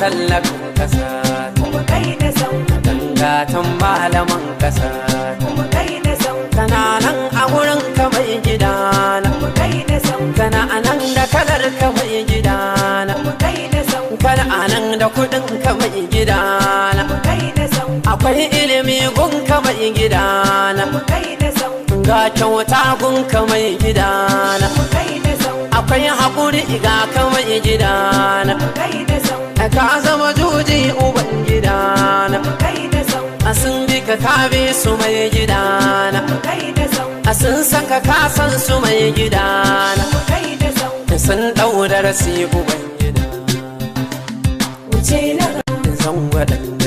tallakan kasa kuma kai da sau gangatan malaman kasa kuma kai da sau kana nan a wurin ka mai gidana kuma kai da sau kana nan da kalar ka mai gidana kuma kai da sau kana nan da kudin ka mai gidana kuma kai da sau akwai ilimi gun ka mai gidana kuma kai da sau ga kyauta gun ka mai gidana kuma kai da sau akwai haƙuri ga ka mai gidana kuma kai da sau ka zama juji uban gidana kuma kai da sau a sun bi ka kabe su mai gidana kuma kai da sau a sun saka kasan su mai gidana kuma kai da sau sun ɗau darasi uban gida wuce na zan waɗanda